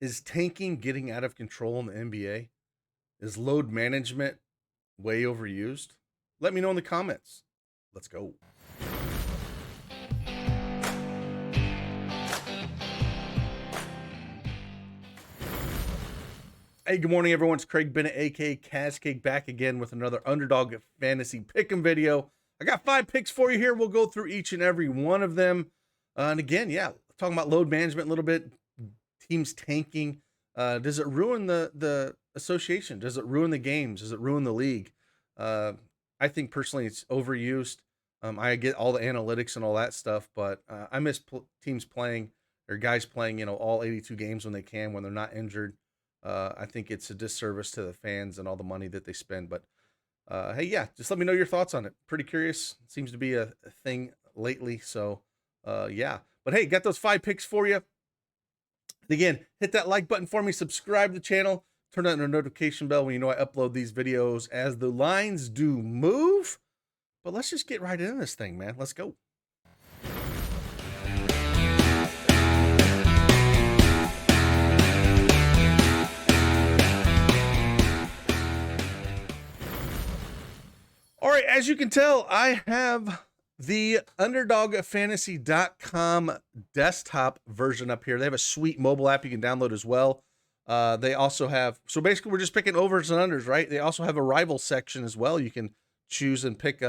Is tanking getting out of control in the NBA? Is load management way overused? Let me know in the comments. Let's go. Hey, good morning, everyone. It's Craig Bennett, aka Cascade, back again with another Underdog Fantasy Pick'em video. I got 5 picks for you here. We'll go through each and every one of them. And again, talking about load management a little bit, teams tanking. Does it ruin the association? Does it ruin the games? Does it ruin the league? I think personally it's overused. I get all the analytics and all that stuff, but I miss teams playing or guys playing, all 82 games when they can, when they're not injured. I think it's a disservice to the fans and all the money that they spend. But hey, just let me know your thoughts on it. Pretty curious. It seems to be a thing lately. So yeah. But hey, got those 5 picks for you. And again, hit that like button for me. Subscribe to the channel. Turn on the notification bell when you know I upload these videos as the lines do move. But let's just get right into this thing, man. Let's go. All right, as you can tell, I have the UnderdogFantasy.com desktop version up here. They have a sweet mobile app you can download as well. They also have, so basically we're just picking overs and unders, right? They also have a rival section as well. You can choose and pick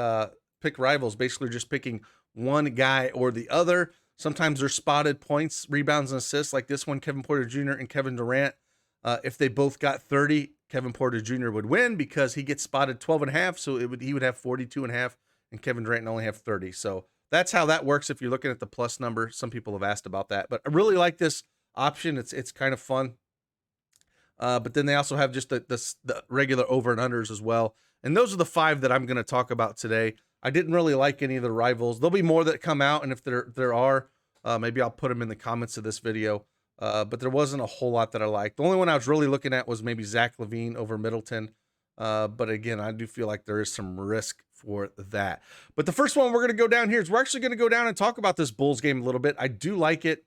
rivals, basically just picking one guy or the other. Sometimes they're spotted points, rebounds, and assists, like this one, Kevin Porter Jr. and Kevin Durant. If they both got 30, Kevin Porter Jr. would win because he gets spotted 12.5, so he would have 42.5, and Kevin Durant only have 30. So that's how that works if you're looking at the plus number. Some people have asked about that, but I really like this option. It's kind of fun. But then they also have just the regular over and unders as well. And those are the 5 that I'm going to talk about today. I didn't really like any of the rivals. There'll be more that come out, and if there are, maybe I'll put them in the comments of this video. But there wasn't a whole lot that I liked. The only one I was really looking at was maybe Zach LaVine over Middleton. But again, I do feel like there is some risk for that. But the first one we're going to go down here is we're actually going to go down and talk about this Bulls game a little bit. I do like it.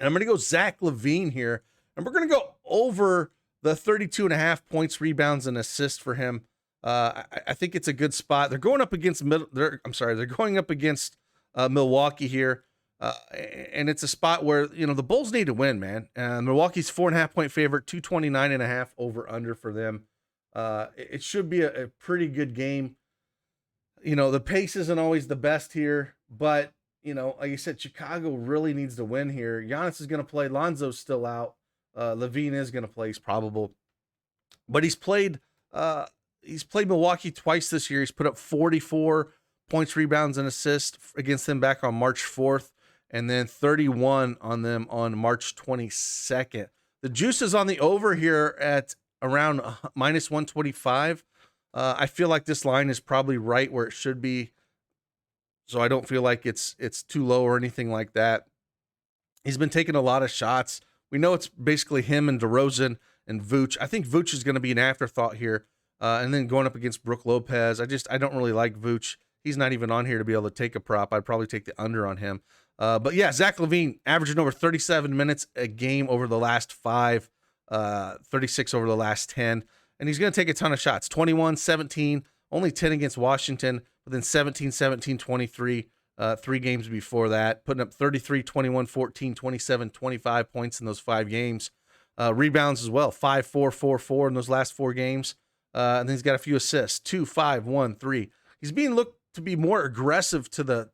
And I'm going to go Zach LaVine here. And we're going to go over the 32.5 points, rebounds, and assists for him. I think it's a good spot. They're going up against they're going up against Milwaukee here. And it's a spot where, the Bulls need to win, man. And Milwaukee's 4.5 point favorite, 229.5 over under for them. It should be a pretty good game. The pace isn't always the best here, but like you said, Chicago really needs to win here. Giannis is going to play. Lonzo's still out. LaVine is going to play. He's probable, but he's played Milwaukee twice this year. He's put up 44 points, rebounds, and assists against them back on March 4th. And then 31 on them on March 22nd. The juice is on the over here at around minus 125. I feel like this line is probably right where it should be. So I don't feel like it's too low or anything like that. He's been taking a lot of shots. We know it's basically him and DeRozan and Vooch. I think Vooch is going to be an afterthought here. And then going up against Brook Lopez. I don't really like Vooch. He's not even on here to be able to take a prop. I'd probably take the under on him. But yeah, Zach LaVine averaging over 37 minutes a game over the last 5, 36 over the last 10. And he's going to take a ton of shots. 21, 17, only 10 against Washington, but then 17, 17, 23, 3 games before that, putting up 33, 21, 14, 27, 25 points in those 5 games. Rebounds as well, 5, 4, 4, 4 in those last 4 games. And then he's got a few assists, 2, 5, 1, 3. He's being looked to be more aggressive to the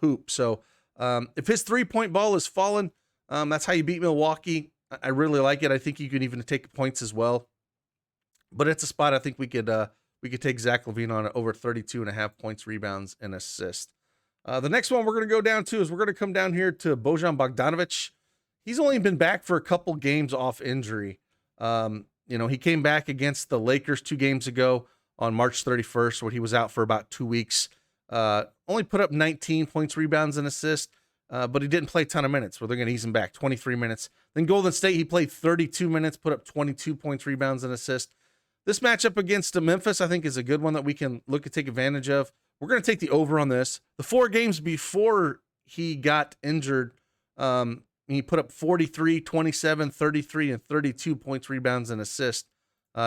hoop. So if his 3-point ball is falling, that's how you beat Milwaukee. I really like it. I think you can even take points as well. But it's a spot I think we could take Zach LaVine on over 32.5 points, rebounds, and assists. The next one we're going to go down to is we're going to come down here to Bojan Bogdanovic. He's only been back for a couple games off injury. He came back against the Lakers 2 games ago on March 31st, where he was out for about 2 weeks. Only put up 19 points, rebounds, and assists, but he didn't play a ton of minutes, where they're going to ease him back, 23 minutes. Then Golden State, he played 32 minutes, put up 22 points, rebounds, and assists. This matchup against Memphis, I think, is a good one that we can look to take advantage of. We're going to take the over on this. The 4 games before he got injured, he put up 43, 27, 33, and 32 points, rebounds, and assists.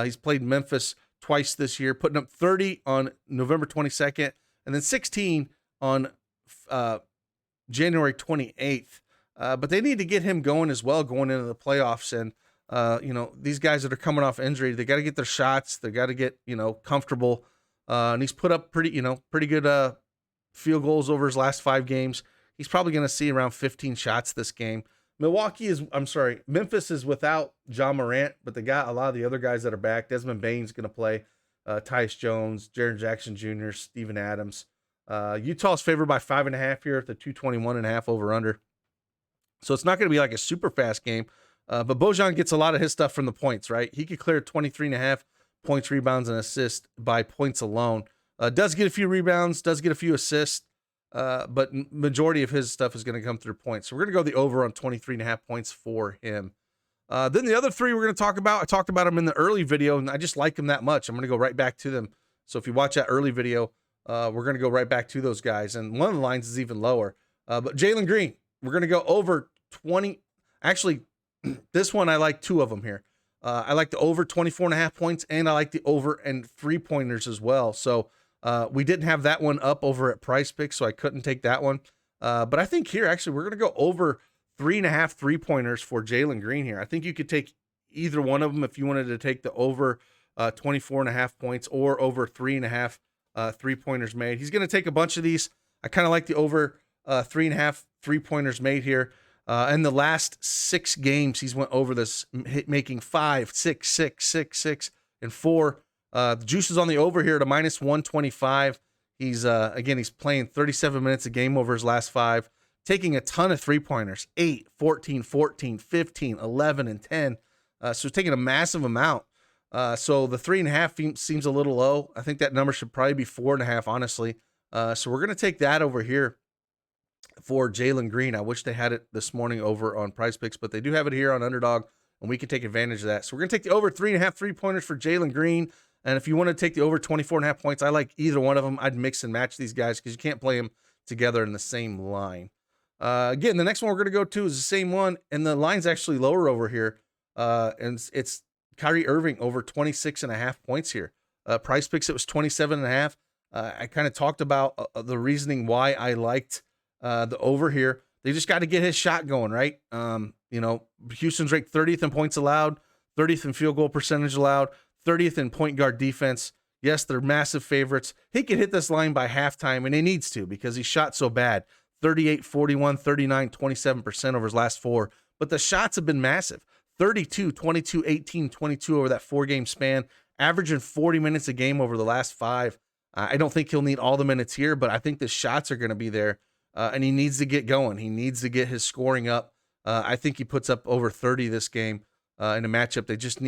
He's played Memphis twice this year, putting up 30 on November 22nd, and then 16 on January 28th. But they need to get him going as well, going into the playoffs. And, these guys that are coming off injury, they got to get their shots. They got to get, comfortable. And he's put up pretty good field goals over his last 5 games. He's probably going to see around 15 shots this game. Memphis is without John Morant, but they got a lot of the other guys that are back. Desmond Bane's going to play. Tyus Jones, Jaren Jackson Jr., Steven Adams. Utah's favored by 5.5 here at the 221.5 over under. So it's not going to be like a super fast game. But Bojan gets a lot of his stuff from the points, right? He could clear 23.5 points, rebounds, and assists by points alone. Does get a few rebounds, does get a few assists, but majority of his stuff is going to come through points. So we're going to go the over on 23.5 points for him. Then the other 3 we're going to talk about, I talked about them in the early video, and I just like them that much. I'm going to go right back to them. So if you watch that early video, we're going to go right back to those guys. And one of the lines is even lower. But Jalen Green, we're going to go over 20. Actually, this one, I like 2 of them here. I like the over 24.5 points, and I like the over and 3-pointers as well. So we didn't have that one up over at Price Pick, so I couldn't take that one. But I think here, actually, we're going to go over 3.5 3-pointers for Jalen Green here. I think you could take either one of them if you wanted to take the over 24.5 points or over 3.5 3-pointers made. He's going to take a bunch of these. I kind of like the over 3.5 3-pointers made here. In the last 6 games, he's went over this, making 5, 6, 6, 6, 6, and 4. The juice is on the over here to minus 125. He's playing 37 minutes a game over his last 5, taking a ton of 3-pointers, 8, 14, 14, 15, 11, and 10. So he's taking a massive amount. So the 3.5 seems a little low. I think that number should probably be 4.5, honestly. So we're going to take that over here for Jalen Green. I wish they had it this morning over on Price Picks, but they do have it here on Underdog, and we can take advantage of that. So we're going to take the over 3.5 3-pointers for Jalen Green. And if you want to take the over 24.5 points, I like either one of them. I'd mix and match these guys because you can't play them together in the same line. Again, the next one we're going to go to is the same one, and the line's actually lower over here. And it's Kyrie Irving over 26.5 points here. Price Picks, it was 27.5. I kind of talked about the reasoning why I liked the over here. They just got to get his shot going, right? Houston's ranked 30th in points allowed, 30th in field goal percentage allowed, 30th in point guard defense. Yes, they're massive favorites. He could hit this line by halftime, and he needs to because he shot so bad. 38, 41, 39, 27% over his last 4. But the shots have been massive. 32, 22, 18, 22 over that 4-game span, averaging 40 minutes a game over the last 5. I don't think he'll need all the minutes here, but I think the shots are going to be there. And he needs to get going. He needs to get his scoring up. I think he puts up over 30 this game in a matchup. They just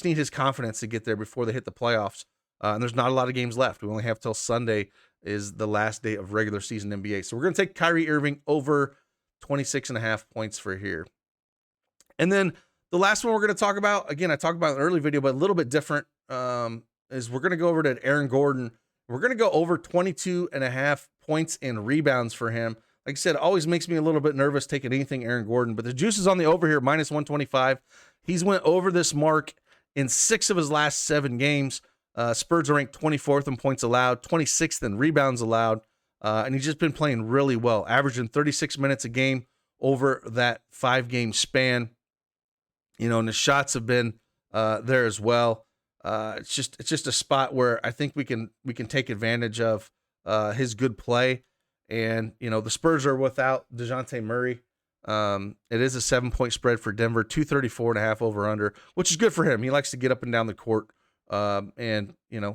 need his confidence to get there before they hit the playoffs. And there's not a lot of games left. We only have till Sunday is the last day of regular season NBA. So we're going to take Kyrie Irving over 26.5 points for here. And then the last one we're going to talk about, again, I talked about in an early video, but a little bit different, is we're going to go over to Aaron Gordon. We're going to go over 22.5 points and rebounds for him. Like I said, it always makes me a little bit nervous taking anything Aaron Gordon, but the juice is on the over here, minus 125. He's went over this mark in 6 of his last 7 games. Spurs are ranked 24th in points allowed, 26th in rebounds allowed, and he's just been playing really well, averaging 36 minutes a game over that 5-game span. And the shots have been there as well. It's just a spot where I think we can take advantage of his good play. And, the Spurs are without DeJounte Murray. It is a 7-point spread for Denver, 234.5 over under, which is good for him. He likes to get up and down the court. And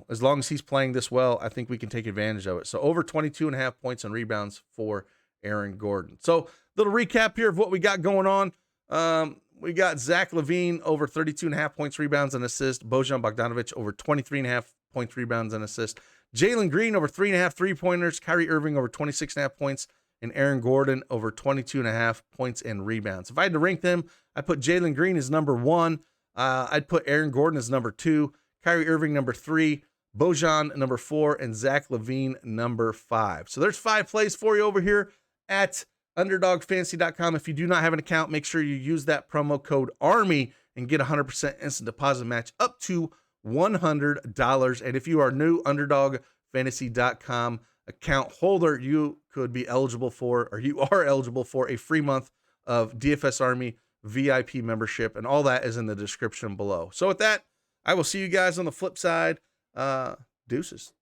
as long as he's playing this well, I think we can take advantage of it. So over 22.5 points and rebounds for Aaron Gordon. So little recap here of what we got going on. We got Zach LaVine over 32.5 points, rebounds, and assists. Bojan Bogdanovic over 23.5 points, rebounds, and assists. Jalen Green over 3.5 3-pointers. Kyrie Irving over 26.5 points. And Aaron Gordon over 22.5 points and rebounds. If I had to rank them, I put Jalen Green as number 1. I'd put Aaron Gordon as number 2. Kyrie Irving number 3. Bojan number 4. And Zach LaVine number 5. So there's 5 plays for you over here at UnderdogFantasy.com. If you do not have an account, make sure you use that promo code ARMY and get 100% instant deposit match up to $100. And if you are new UnderdogFantasy.com account holder, you could be eligible for, or you are eligible for, a free month of DFSArmy VIP membership, and all that is in the description below. So with that, I will see you guys on the flip side. Deuces.